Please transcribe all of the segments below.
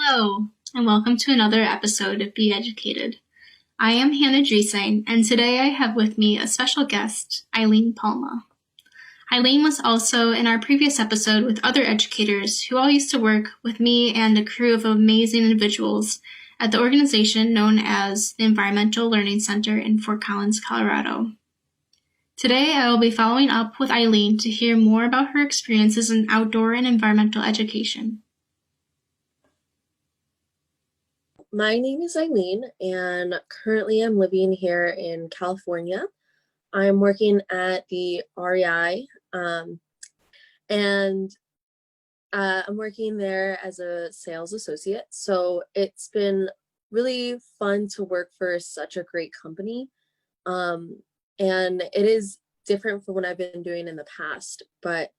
Hello, and welcome to another episode of Be Educated. I am Hannah Dresang, and today I have with me a special guest, Aileen Palma. Aileen was also in our previous episode with other educators who all used to work with me and a crew of amazing individuals at the organization known as the Environmental Learning Center in Fort Collins, Colorado. Today, I will be following up with Aileen to hear more about her experiences in outdoor and environmental education. My name is Aileen, and currently I'm living here in California. I'm working at the REI, and I'm working there as a sales associate. So it's been really fun to work for such a great company. And it is different from what I've been doing in the past, but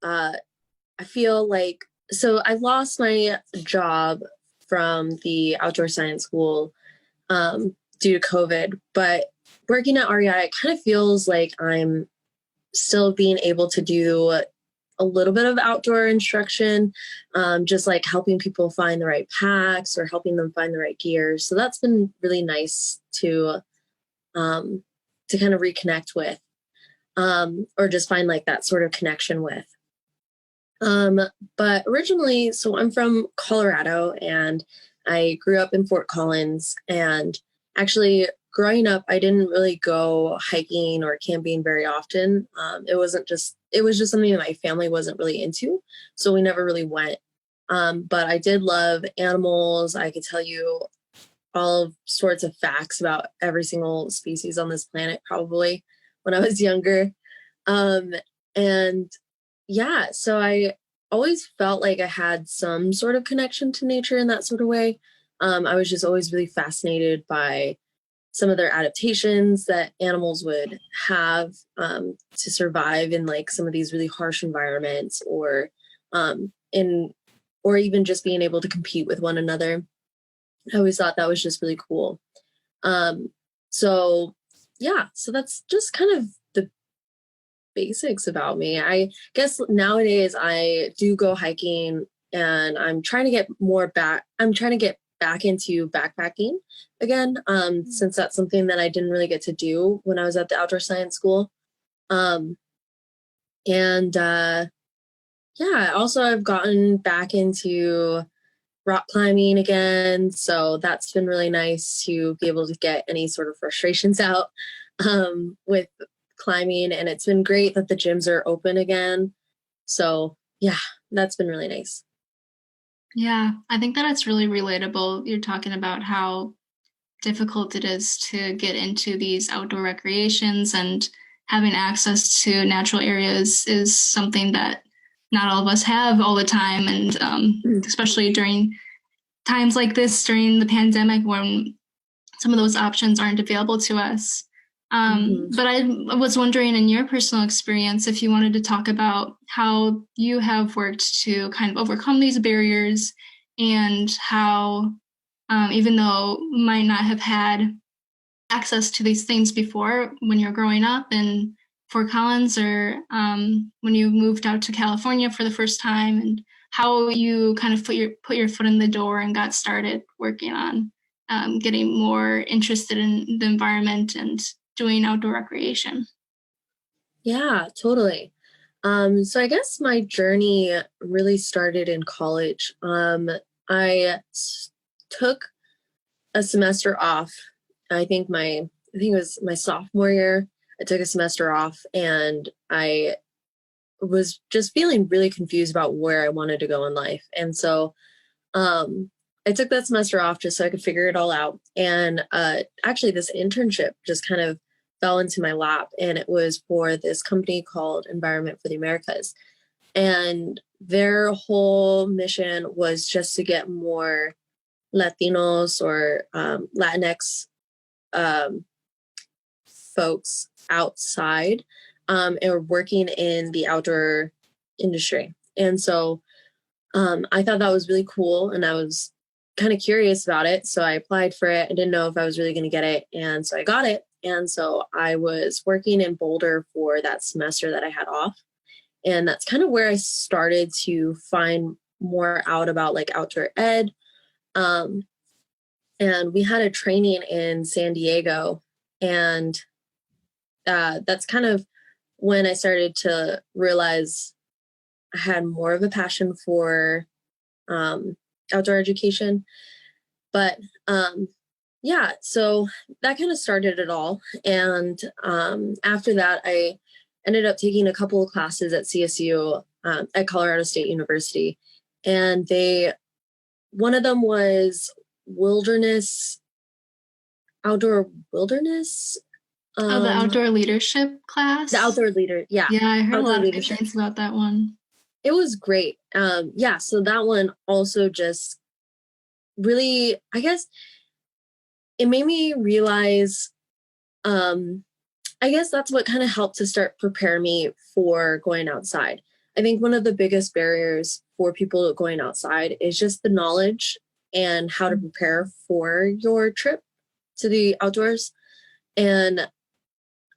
I feel like, so I lost my job from the outdoor science school due to COVID, but working at REI, it kind of feels like I'm still being able to do a little bit of outdoor instruction, just like helping people find the right packs or helping them find the right gear. So that's been really nice to kind of reconnect with, or just find like that sort of connection with. But originally, so I'm from Colorado and I grew up in Fort Collins, and actually growing up, I didn't really go hiking or camping very often. It was just something that my family wasn't really into. So we never really went. But I did love animals. I could tell you all sorts of facts about every single species on this planet, probably when I was younger. And yeah, so I always felt like I had some sort of connection to nature in that sort of way. I was just always really fascinated by some of their adaptations that animals would have to survive in like some of these really harsh environments, or even just being able to compete with one another. I always thought that was just really cool. So that's just kind of the basics about me. I guess nowadays I do go hiking, and I'm trying to get back into backpacking again, since that's something that I didn't really get to do when I was at the outdoor science school. Also I've gotten back into rock climbing again, so that's been really nice to be able to get any sort of frustrations out with climbing, and it's been great that the gyms are open again. So yeah, that's been really nice. Yeah, I think that it's really relatable. You're talking about how difficult it is to get into these outdoor recreations, and having access to natural areas is something that not all of us have all the time. And especially during times like this, during the pandemic, when some of those options aren't available to us. But I was wondering, in your personal experience, if you wanted to talk about how you have worked to kind of overcome these barriers, and how, even though you might not have had access to these things before when you're growing up in Fort Collins, or when you moved out to California for the first time, and how you kind of put your foot in the door and got started working on getting more interested in the environment and doing outdoor recreation. Yeah, totally. So I guess my journey really started in college. Took a semester off. I think it was my sophomore year. I took a semester off, and I was just feeling really confused about where I wanted to go in life. And so I took that semester off just so I could figure it all out. And actually this internship just kind of fell into my lap, and it was for this company called Environment for the Americas. And their whole mission was just to get more Latinos or Latinx folks outside and working in the outdoor industry. And so I thought that was really cool, and I was kind of curious about it. So I applied for it. I didn't know if I was really going to get it. And so I got it. And so I was working in Boulder for that semester that I had off. And that's kind of where I started to find more out about like outdoor ed, Um, and we had a training in San Diego, and that's kind of when I started to realize I had more of a passion for um, outdoor education. But yeah, so that kind of started it all. And after that, I ended up taking a couple of classes at CSU, at Colorado State University. And one of them was wilderness, outdoor wilderness, Oh, the um, outdoor leadership the class. outdoor leader. Yeah, Yeah, I heard a outdoor lot of good leadership. things about that one. It was great. Yeah, so that one also just really, I guess it made me realize, um, I guess that's what kind of helped to start prepare me for going outside. I think one of the biggest barriers for people going outside is just the knowledge and how to prepare for your trip to the outdoors. And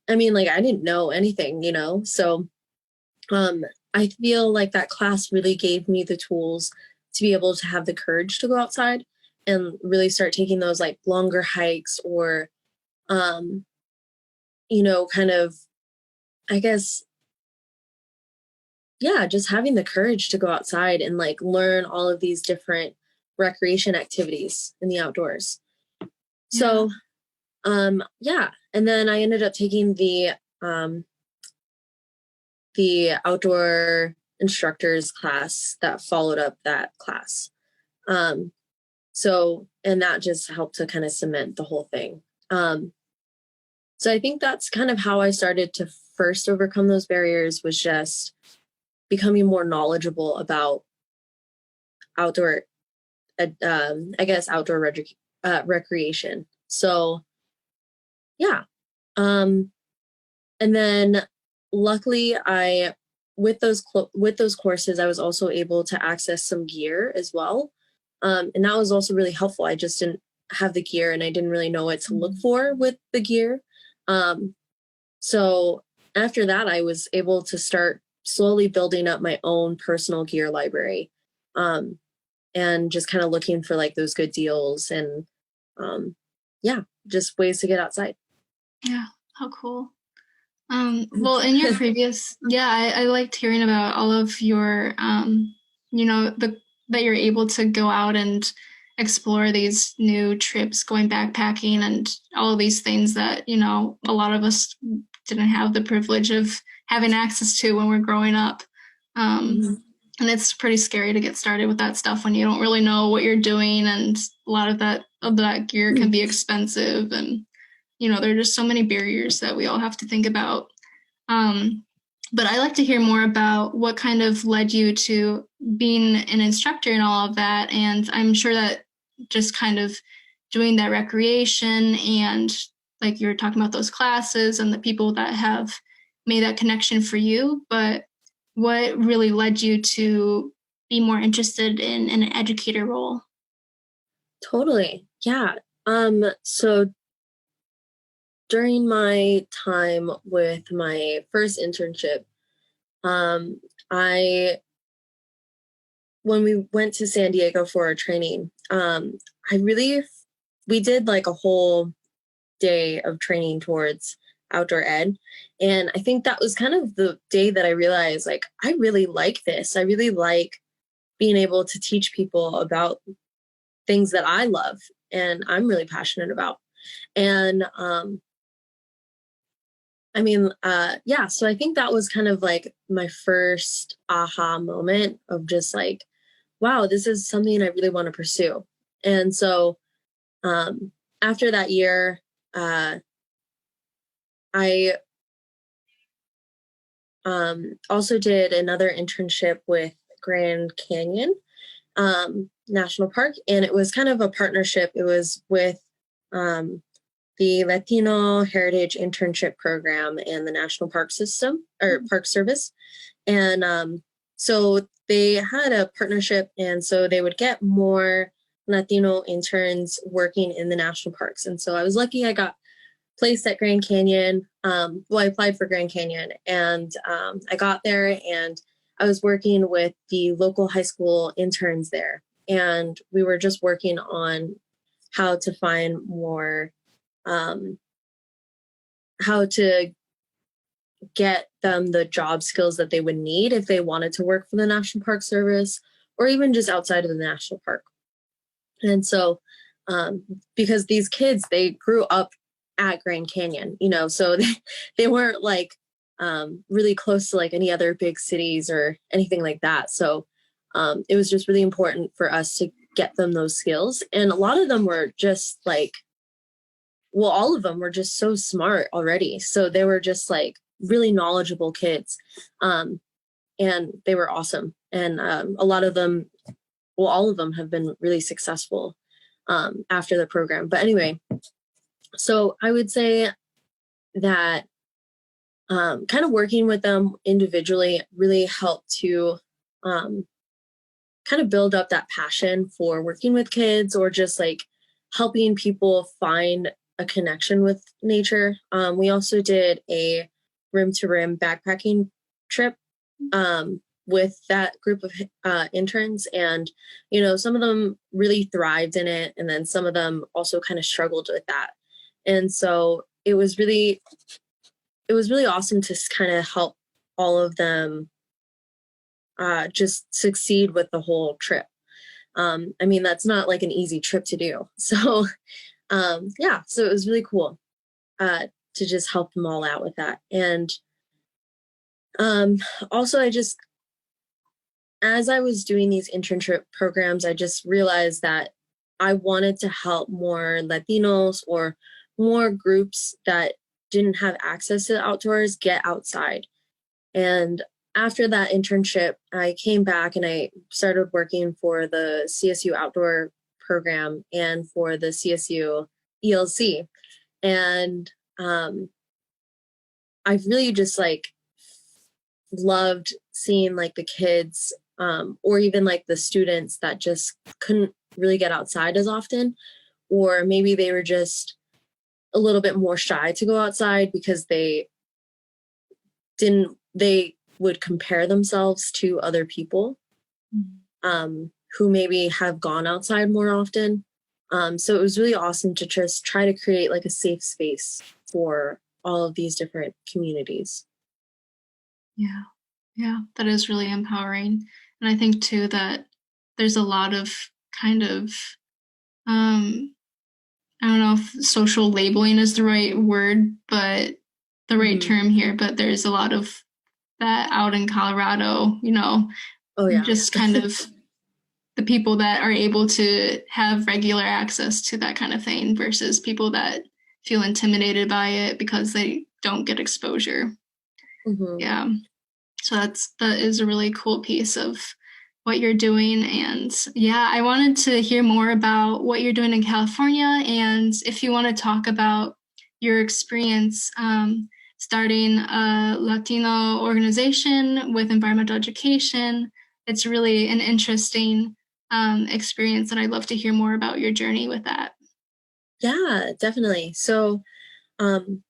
I mean, like, I didn't know anything, So um, I feel like that class really gave me the tools to be able to have the courage to go outside and really start taking those like longer hikes or, um, kind of, I guess, yeah, just having the courage to go outside and like learn all of these different recreation activities in the outdoors. Yeah. So, yeah, and then I ended up taking the outdoor instructors class that followed up that class. Um, and that just helped to kind of cement the whole thing. So I think that's kind of how I started to first overcome those barriers, was just becoming more knowledgeable about outdoor, I guess, outdoor recreation. So yeah. Um, and then luckily with those courses, I was also able to access some gear as well. And that was also really helpful. I just didn't have the gear and I didn't really know what to look for with the gear. Um, so after that, I was able to start slowly building up my own personal gear library. Um, and just kind of looking for like those good deals and um, yeah, just ways to get outside. Yeah. How cool. Well, in your previous, yeah, I liked hearing about all of your, that you're able to go out and explore these new trips, going backpacking and all of these things that, a lot of us didn't have the privilege of having access to when we're growing up. Um, Mhm. and it's pretty scary to get started with that stuff when you don't really know what you're doing, and a lot of that gear can be expensive, and there are just so many barriers that we all have to think about. um, but I like to hear more about what kind of led you to being an instructor and all of that. And I'm sure that just kind of doing that recreation and like you were talking about those classes and the people that have made that connection for you. But what really led you to be more interested in an educator role? Totally. Yeah. So during my time with my first internship, um, I when we went to San Diego for our training, I really we did like a whole day of training towards outdoor ed. And I think that was kind of the day that I realized like I really like this. I really like being able to teach people about things that I love and I'm really passionate about. And yeah, so I think that was kind of like my first aha moment of just like, wow, this is something I really want to pursue. And so um, after that year, uh, I also did another internship with Grand Canyon National Park, and it was kind of a partnership. It was with um, the Latino Heritage Internship Program and the National Park System or Park Service. And so they had a partnership, and so they would get more Latino interns working in the national parks. And so I was lucky I got placed at Grand Canyon. Well, I applied for Grand Canyon, and I got there, and I was working with the local high school interns there. and we were just working on how to find more, um, how to get them the job skills that they would need if they wanted to work for the National Park Service or even just outside of the national park. And so, um, because these kids, they grew up at Grand Canyon, so they weren't like really close to like any other big cities or anything like that. So it was just really important for us to get them those skills. And a lot of them were just like, well, all of them were just so smart already. So they were just like really knowledgeable kids. And they were awesome. And a lot of them, well, all of them have been really successful after the program. But anyway, so I would say that kind of working with them individually really helped to kind of build up that passion for working with kids or just like helping people find a connection with nature. We also did a rim to rim backpacking trip with that group of interns, and some of them really thrived in it, and then some of them also kind of struggled with that. And so it was really awesome to kind of help all of them just succeed with the whole trip. I mean, that's not like an easy trip to do. So yeah, so it was really cool to just help them all out with that. And also as I was doing these internship programs, I just realized that I wanted to help more Latinos or more groups that didn't have access to the outdoors get outside. And after that internship, I came back and I started working for the CSU outdoor program and for the CSU ELC. And I really just like loved seeing like the kids or even like the students that just couldn't really get outside as often, or maybe they were just a little bit more shy to go outside because they would compare themselves to other people who maybe have gone outside more often. So it was really awesome to just try to create like a safe space for all of these different communities. Yeah. Yeah, that is really empowering. And I think too that there's a lot of kind of I don't know if social labeling is the right word, but the right Mm-hmm. term here, but there's a lot of that out in Colorado, Oh yeah. just kind of the people that are able to have regular access to that kind of thing versus people that feel intimidated by it because they don't get exposure. Mm-hmm. Yeah. So that is a really cool piece of what you're doing. And yeah, I wanted to hear more about what you're doing in California and if you want to talk about your experience starting a Latino organization with environmental education. It's really an interesting experience, and I'd love to hear more about your journey with that. Yeah, definitely. So um,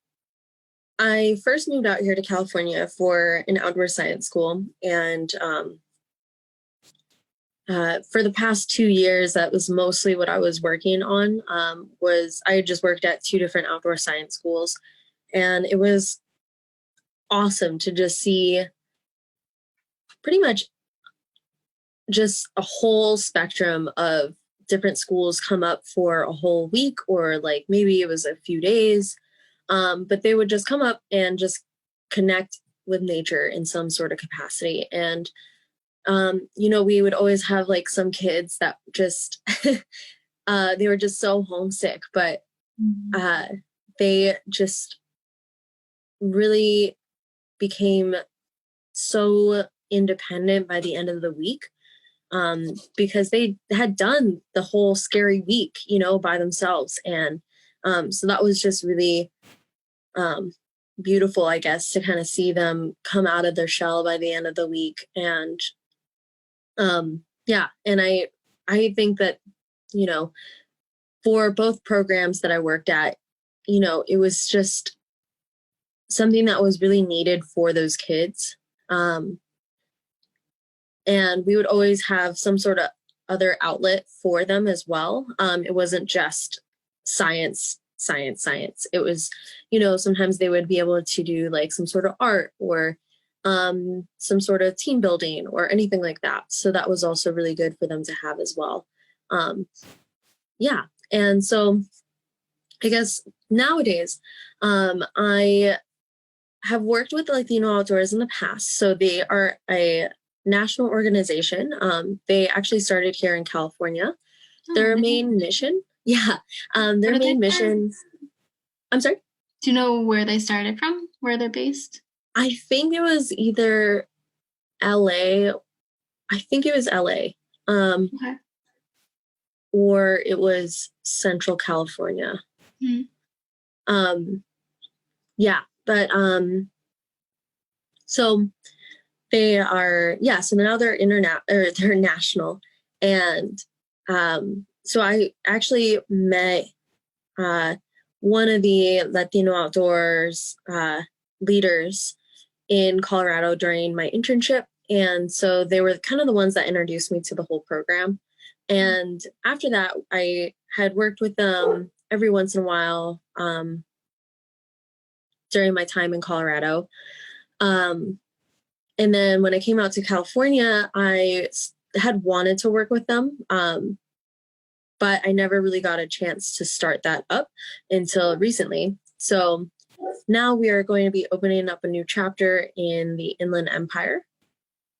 I first moved out here to California for an outdoor science school, and for the past 2 years, that was mostly what I was working on. Was I had just worked at two different outdoor science schools, and it was awesome to just see pretty much just a whole spectrum of different schools come up for a whole week, or like maybe it was a few days, but they would just come up and just connect with nature in some sort of capacity. And we would always have like some kids that just they were just so homesick, but Mhm. uh, they just really became so independent by the end of the week, because they had done the whole scary week, by themselves. And so that was just really um, beautiful, I guess, to kind of see them come out of their shell by the end of the week. And yeah, and I think that, you know, for both programs that I worked at, it was just something that was really needed for those kids. And we would always have some sort of other outlet for them as well. It wasn't just science, science, science. It was, sometimes they would be able to do like some sort of art or some sort of team building or anything like that. So that was also really good for them to have as well. Yeah. And so I guess nowadays, I have worked with the Latino Outdoors in the past. So they are a national organization. They actually started here in California. Oh, Their nice. main mission, yeah, Where their did they main start? mission, I'm sorry, Do you know where they started from? Where they're based? I think it was either LA, I think it was LA, Okay. or it was Central California. Hmm. Um, yeah, but so they are, yeah, so now they're internet or they're national. And so I actually met uh, one of the Latino Outdoors leaders in Colorado during my internship. And so they were kind of the ones that introduced me to the whole program. And after that, I had worked with them every once in a while during my time in Colorado. Um, and then when I came out to California, I had wanted to work with them, but I never really got a chance to start that up until recently. So now we are going to be opening up a new chapter in the Inland Empire.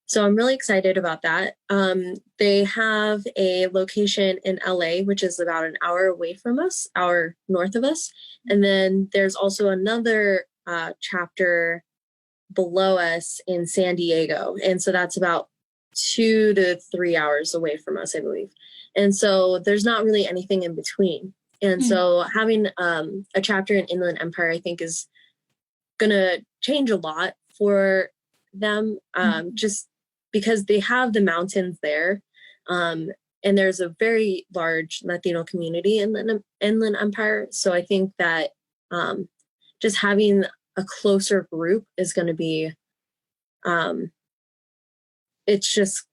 So I'm really excited about that. They have a location in LA, which is about an hour away from us, hour north of us. And then there's also another chapter below us in San Diego. And so that's about 2 to 3 hours away from us, I believe. And so there's not really anything in between. And Hmm. so having a chapter in Inland Empire, I think, is going to change a lot for them, just because they have the mountains there. And there's a very large Latino community in the Inland Empire. So I think that just having a closer group is going to be, it's just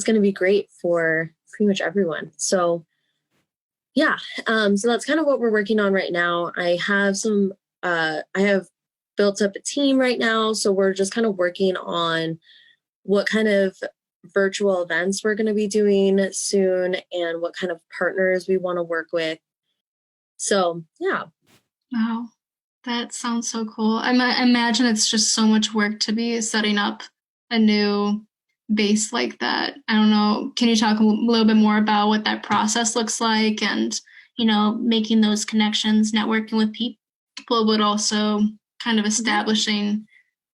going to be great for pretty much everyone. So yeah, so that's kind of what we're working on right now. I have built up a team right now. So we're just kind of working on what kind of virtual events we're going to be doing soon and what kind of partners we want to work with. So yeah. Wow. That sounds so cool. Imagine it's just so much work to be setting up a new base like that. I don't know. Can you talk a little bit more about what that process looks like and, making those connections, networking with people, but also kind of establishing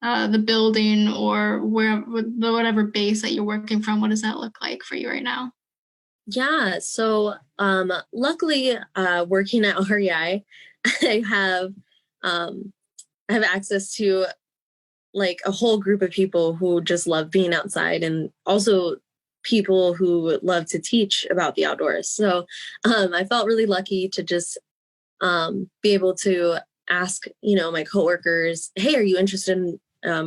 the building or whatever base that you're working from? What does that look like for you right now? Yeah. So luckily working at REI, I have um I have access to like a whole group of people who just love being outside and also people who love to teach about the outdoors. So I felt really lucky to just be able to ask, my coworkers, hey, are you interested in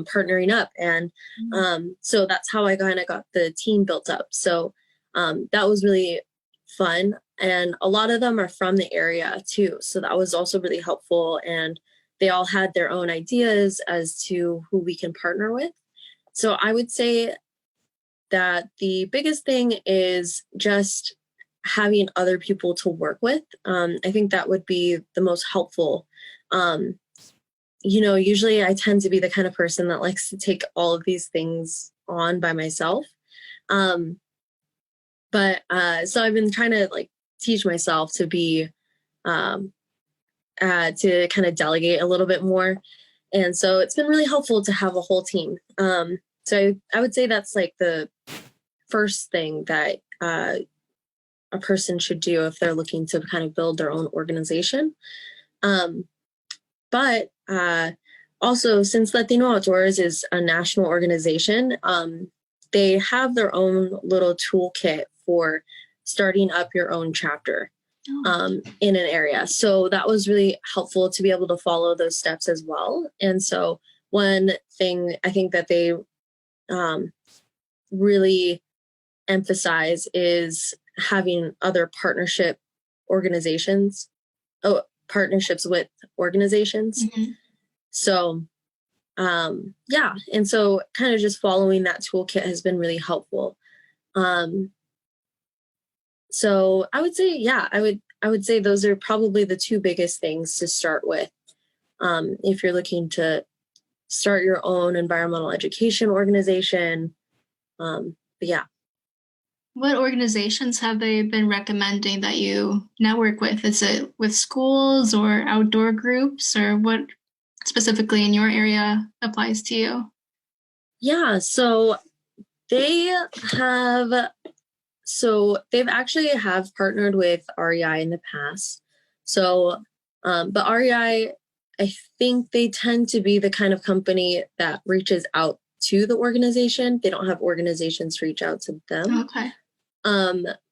partnering up? And so that's how I kind of got the team built up. So that was really fun. And a lot of them are from the area too. So that was also really helpful. And they all had their own ideas as to who we can partner with. So I would say that the biggest thing is just having other people to work with. I think that would be the most helpful. Um, usually I tend to be the kind of person that likes to take all of these things on by myself. Um, but so I've been trying to like teach myself to be, um, to kind of delegate a little bit more. And so it's been really helpful to have a whole team. So I would say that's like the first thing that a person should do if they're looking to kind of build their own organization. Um, but also, since Latino Outdoors is a national organization, they have their own little toolkit for starting up your own chapter Oh, in an area. So that was really helpful to be able to follow those steps as well. And so one thing I think that they really emphasize is having other partnerships with organizations. Mhm. So yeah, and so kind of just following that toolkit has been really helpful. Um, so I would say, yeah, I would say those are probably the two biggest things to start with. If you're looking to start your own environmental education organization. But yeah. What organizations have they been recommending that you network with? Is it with schools or outdoor groups, or what specifically in your area applies to you? Yeah, they have they've actually have partnered with REI in the past. But REI, I think they tend to be the kind of company that reaches out to the organization. They don't have organizations reach out to them. Okay.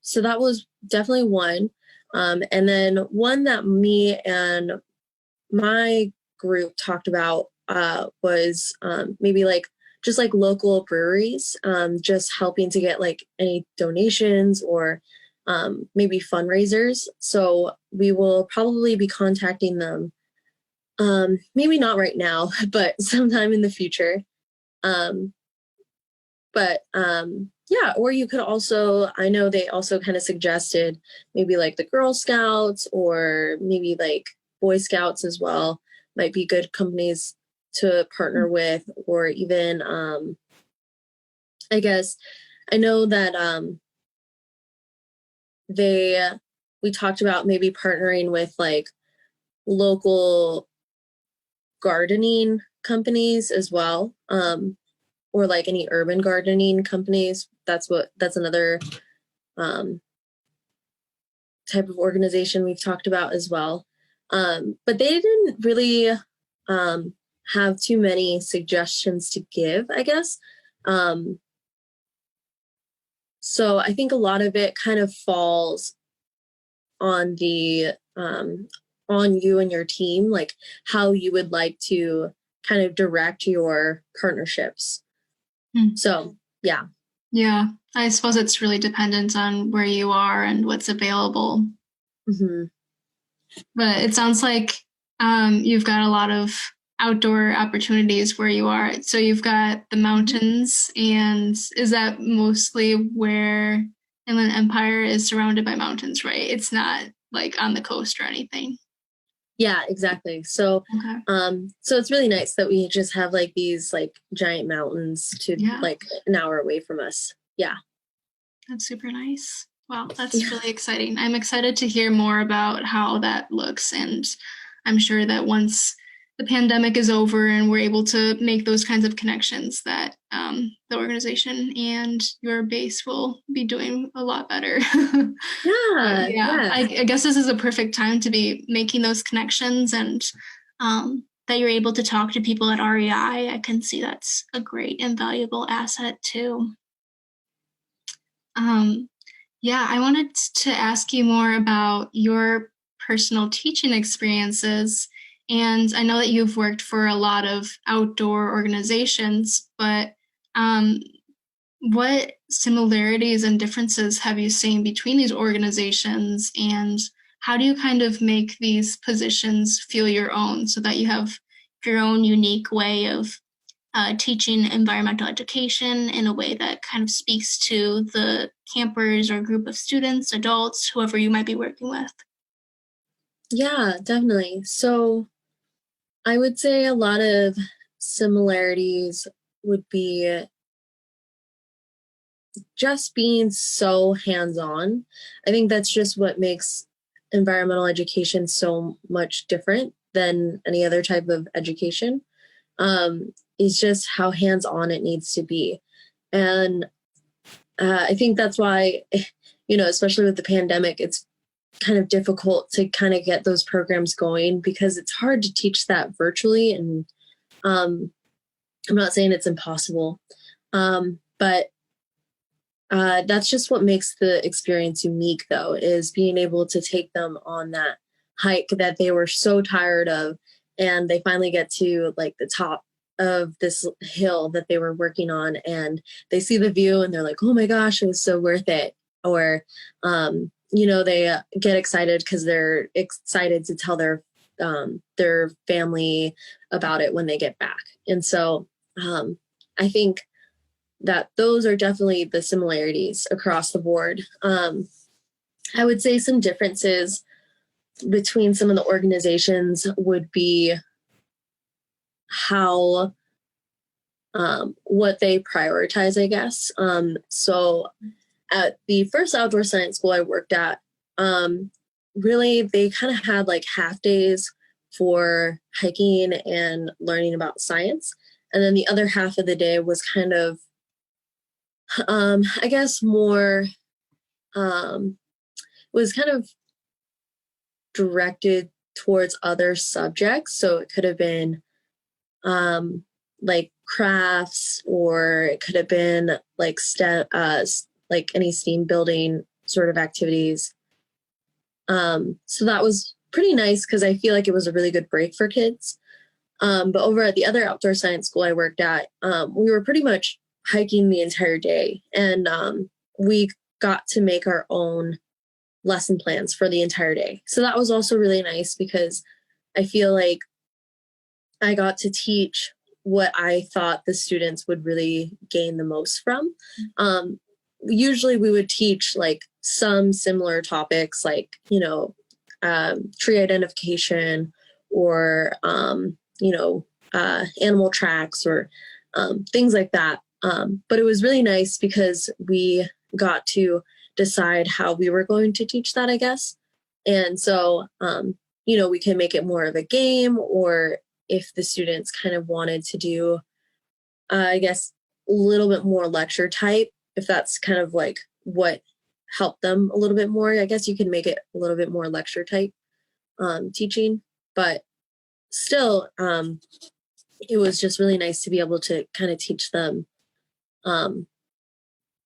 So that was definitely one. And then one that me and my group talked about was maybe like just like local breweries, just helping to get like any donations or maybe fundraisers. So we will probably be contacting them. Maybe not right now, but sometime in the future. Um, but yeah, or you could also, I know they also kind of suggested maybe like the Girl Scouts or maybe like Boy Scouts as well might be good companies to partner with, or even I guess I know that they we talked about maybe partnering with like local gardening companies as well, or like any urban gardening companies. That's another um, type of organization we've talked about as well. But they didn't really have too many suggestions to give, I guess. Um, so I think a lot of it kind of falls on the on you and your team, like how you would like to kind of direct your partnerships. Hmm. So yeah. Yeah, I suppose it's really dependent on where you are and what's available. Mm-hmm. But it sounds like you've got a lot of outdoor opportunities where you are. So you've got the mountains, and is that mostly where Inland Empire is surrounded by mountains, right? It's not like on the coast or anything. Yeah, exactly. Okay. So it's really nice that we just have like these like giant mountains to Yeah, like an hour away from us. Yeah. that's super nice. Wow, that's Yeah. really exciting. I'm excited to hear more about how that looks, and I'm sure that once the pandemic is over and we're able to make those kinds of connections, that the organization and your base will be doing a lot better. But Yeah. yeah, Yeah. I guess this is a perfect time to be making those connections, and that you're able to talk to people at REI. I can see that's a great and valuable asset too. Um, yeah, I wanted to ask you more about your personal teaching experiences. And I know that you've worked for a lot of outdoor organizations, but um, what similarities and differences have you seen between these organizations? And how do you kind of make these positions feel your own so that you have your own unique way of teaching environmental education in a way that kind of speaks to the campers or group of students, adults, whoever you might be working with? Yeah, definitely. So I would say a lot of similarities would be just being so hands-on. I think that's just what makes environmental education so much different than any other type of education. Is just how hands-on it needs to be. And I think that's why, especially with the pandemic, it's kind of difficult to kind of get those programs going because it's hard to teach that virtually. And um, I'm not saying it's impossible, but that's just what makes the experience unique, though, is being able to take them on that hike that they were so tired of, and they finally get to like the top of this hill that they were working on, and they see the view and they're like, oh my gosh, it was so worth it. Or they get excited because they're excited to tell their family about it when they get back. And so I think that those are definitely the similarities across the board. I would say some differences between some of the organizations would be how what they prioritize, I guess. So at the first outdoor science school I worked at, really they kind of had like half days for hiking and learning about science. And then the other half of the day was kind of, I guess, more, was kind of directed towards other subjects. So it could have been like crafts, or it could have been like like any STEAM building sort of activities. So that was pretty nice because I feel like it was a really good break for kids. But over at the other outdoor science school I worked at, we were pretty much hiking the entire day, and we got to make our own lesson plans for the entire day. So that was also really nice because I feel like I got to teach what I thought the students would really gain the most from. Usually we would teach like some similar topics, like, tree identification, or, animal tracks, or things like that. But it was really nice because we got to decide how we were going to teach that, I guess. And so, we can make it more of a game, or if the students kind of wanted to do, I guess, a little bit more lecture type, if that's kind of like what helped them a little bit more, I guess you can make it a little bit more lecture type teaching. But still, it was just really nice to be able to kind of teach them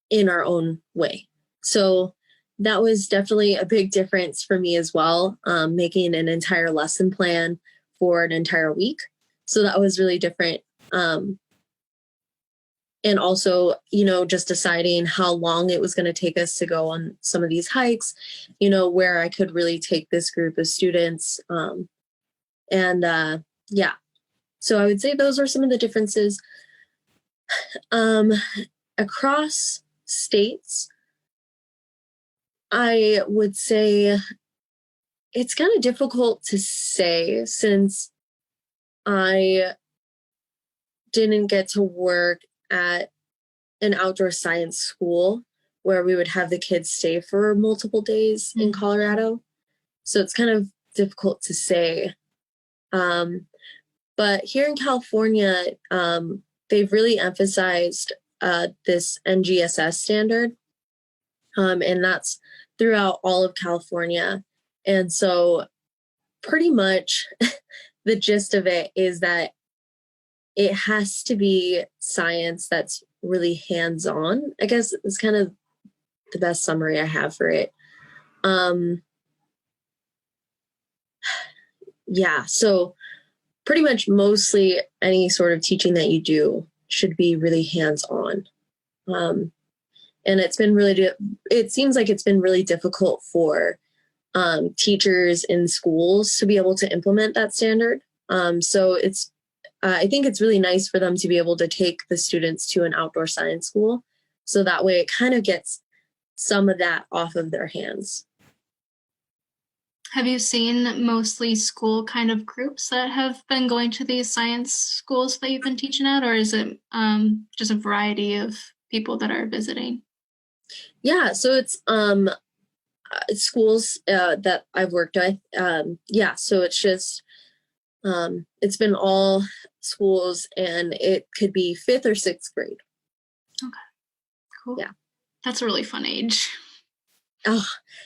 in our own way. So that was definitely a big difference for me as well, making an entire lesson plan for an entire week. So that was really different. And also, just deciding how long it was going to take us to go on some of these hikes, where I could really take this group of students. Yeah, so I would say those are some of the differences. Across states, I would say it's kind of difficult to say since I didn't get to work at an outdoor science school where we would have the kids stay for multiple days in Colorado. So it's kind of difficult to say. But here in California, they've really emphasized this NGSS standard. And that's throughout all of California. And so pretty much the gist of it is that it has to be science that's really hands-on. I guess it's kind of the best summary I have for it. Yeah, so pretty much mostly any sort of teaching that you do should be really hands-on. And it seems like it's been really difficult for teachers in schools to be able to implement that standard. So I think it's really nice for them to be able to take the students to an outdoor science school. So that way it kind of gets some of that off of their hands. Have you seen mostly school kind of groups that have been going to these science schools that you've been teaching at, or is it just a variety of people that are visiting? Yeah, so it's schools that I've worked with. Yeah, so it's just it's been all schools, and it could be 5th or 6th grade. Okay, cool. Yeah, that's a really fun age. Oh,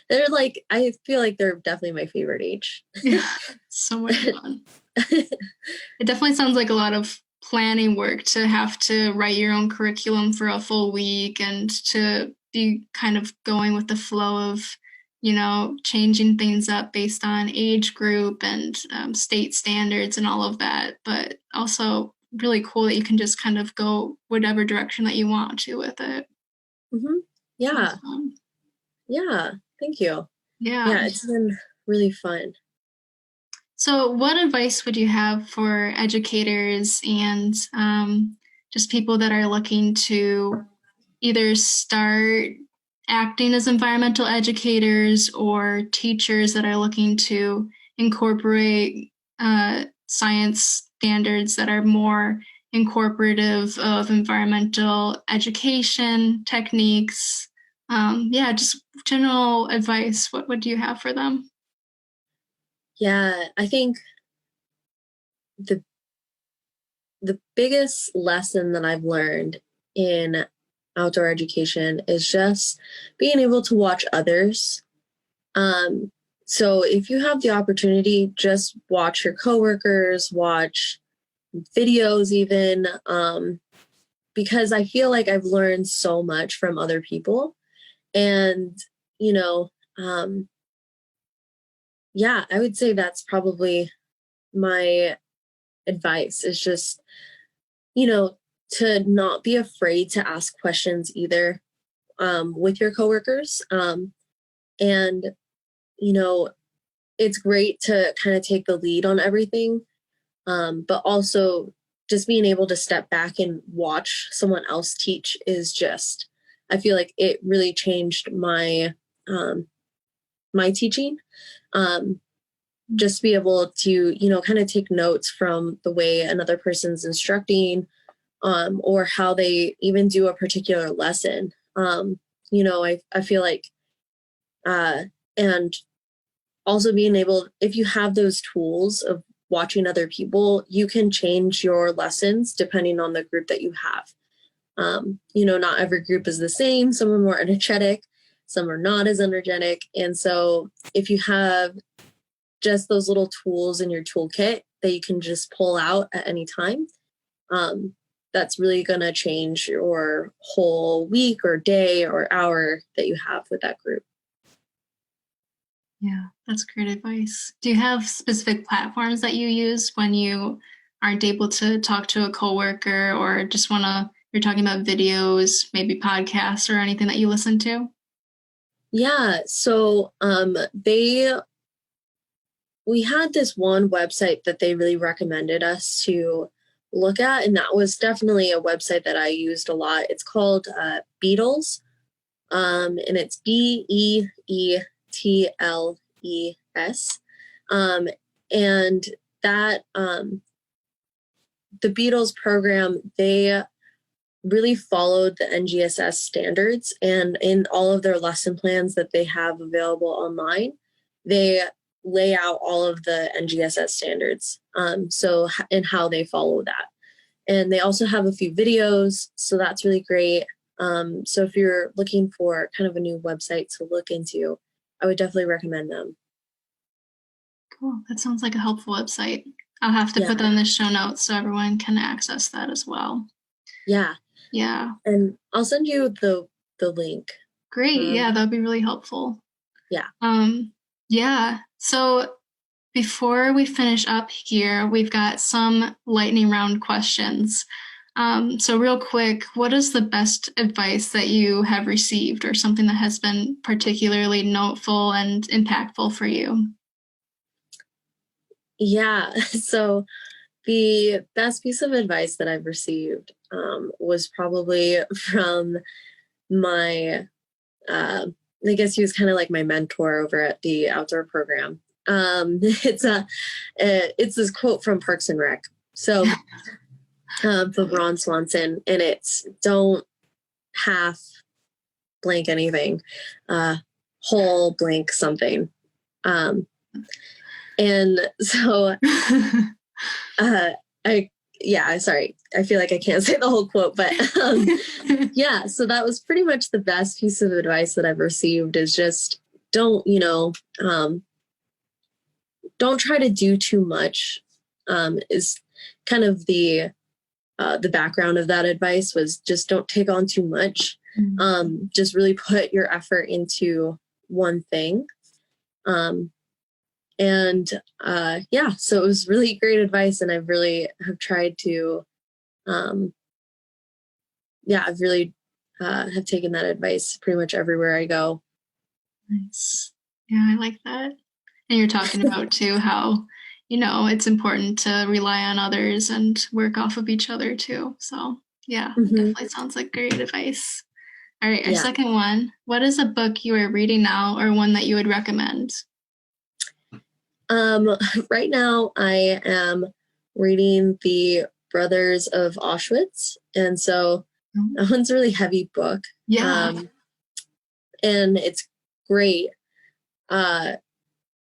they're like, I feel like they're definitely my favorite age. Yeah, so much fun. It definitely sounds like a lot of planning work to have to write your own curriculum for a full week and to be kind of going with the flow of, changing things up based on age group and state standards and all of that. But also really cool that you can just kind of go whatever direction that you want to with it. Mm-hmm. Sounds Yeah. fun. Yeah. Thank you. Yeah. Yeah, it's been really fun. So, what advice would you have for educators and just people that are looking to either start acting as environmental educators or teachers that are looking to incorporate science standards that are more incorporative of environmental education techniques? Yeah, just general advice. What do you have for them? Yeah, I think the the biggest lesson that I've learned in outdoor education is just being able to watch others. Um, so if you have the opportunity, just watch your coworkers, watch videos even, because I feel like I've learned so much from other people. And, you know, um, yeah, I would say that's probably my advice is just, you know, to not be afraid to ask questions either, with your coworkers. And, you know, it's great to kind of take the lead on everything, but also just being able to step back and watch someone else teach is just, I feel like it really changed um, my teaching. Um, just be able to, you know, kind of take notes from the way another person's instructing, or how they even do a particular lesson. You know, I feel like, uh, and also being able, if you have those tools of watching other people, you can change your lessons depending on the group that you have. You know, not every group is the same. Some are more energetic, some are not as energetic. And so if you have just those little tools in your toolkit that you can just pull out at any time, um, that's really going to change your whole week or day or hour that you have with that group. Yeah, that's great advice. Do you have specific platforms that you use when you aren't able to talk to a coworker or just want to, you're talking about videos, maybe podcasts or anything that you listen to? Yeah, so we had this one website that they really recommended us to look at, and that was definitely a website that I used a lot. It's called Beetles, and it's Beetles. Um, and that the Beetles program, they really followed the NGSS standards, and in all of their lesson plans that they have available online, they lay out all of the NGSS standards. So and how they follow that. And they also have a few videos, so that's really great. So if you're looking for kind of a new website to look into, I would definitely recommend them. Cool. That sounds like a helpful website. I'll have to Yeah, put that in the show notes so everyone can access that as well. yeah. Yeah, And I'll send you the link. great. Um, Yeah, that'd be really helpful. yeah. Um, yeah. So before we finish up here, we've got some lightning round questions. So real quick, what is the best advice that you have received or something that has been particularly noteful and impactful for you? Yeah. So the best piece of advice that I've received, was probably from my, uh, I guess he was kind of like my mentor over at the outdoor program. It's this quote from Parks and Rec. So, from Ron Swanson, and it's don't half blank anything, uh, whole blank something. Um, and so, uh, I yeah, sorry, I feel like I can't say the whole quote, but yeah, so that was pretty much the best piece of advice that I've received is just don't, don't try to do too much, is kind of the background of that advice was just don't take on too much. Just really put your effort into one thing. Um, and yeah, so it was really great advice, and I really have tried to Yeah, I've really have taken that advice pretty much everywhere I go. Nice. Yeah, I like that. And you're talking about too how, it's important to rely on others and work off of each other too. So yeah, it Hmm. definitely sounds like great advice. All right, our Yeah. second one. What is a book you are reading now or one that you would recommend? Um, right now I am reading The Brothers of Auschwitz. And so that one's a really heavy book. Yeah. Um, and it's great. Uh,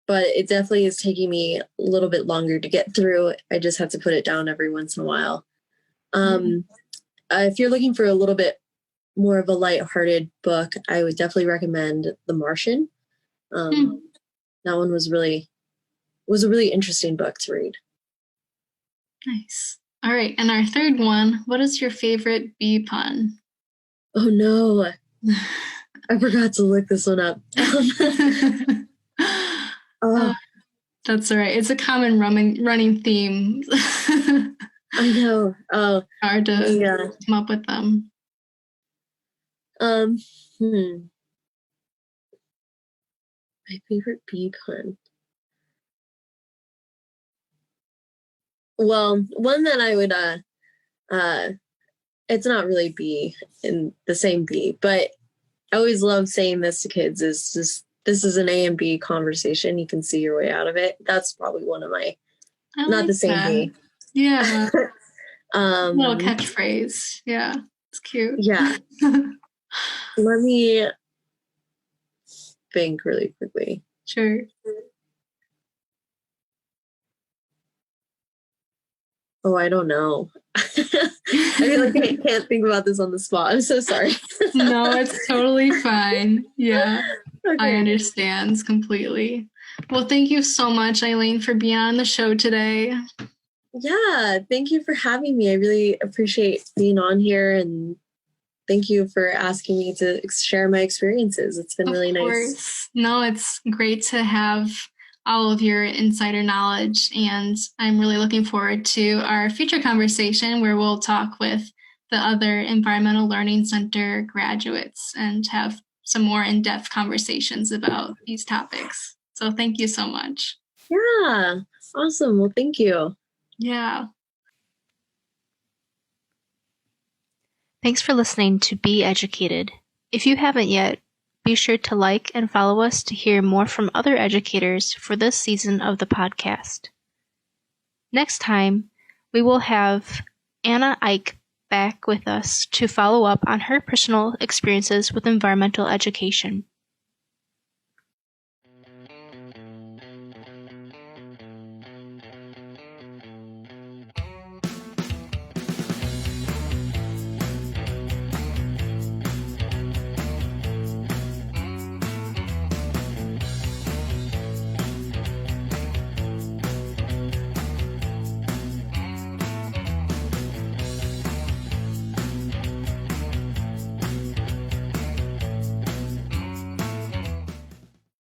but it definitely is taking me a little bit longer to get through. I just have to put it down every once in a while. Um, if you're looking for a little bit more of a lighthearted book, I would definitely recommend The Martian. That one was a really interesting book to read. Nice. All right, and our third one. What is your favorite bee pun? Oh no, I forgot to look this one up. Uh, Oh, that's all right. It's a common running theme. I know. Oh, Hard to yeah. come up with them. Um, hmm. My favorite bee pun. Well, one that I would it's not really bee in the same bee, but I always love saying this to kids is just this is an A and B conversation. You can see your way out of it. That's probably one of my I not like the same that. bee. Yeah, little um catchphrase. Yeah, it's cute. yeah. Let me think really quickly. Sure. Oh, I don't know. I feel like I can't think about this on the spot. I'm so sorry. No, it's totally fine. Yeah, I Okay. understand completely. Well, thank you so much, Aileen, for being on the show today. Yeah, thank you for having me. I really appreciate being on here and thank you for asking me to share my experiences. It's been Of really nice. course. No, it's great to have all of your insider knowledge, and I'm really looking forward to our future conversation where we'll talk with the other Environmental Learning Center graduates and have some more in-depth conversations about these topics. So thank you so much. Yeah, awesome. Well, thank you. Yeah. Thanks for listening to Be Educated. If you haven't yet, be sure to like and follow us to hear more from other educators for this season of the podcast. Next time, we will have Anna Ike back with us to follow up on her personal experiences with environmental education.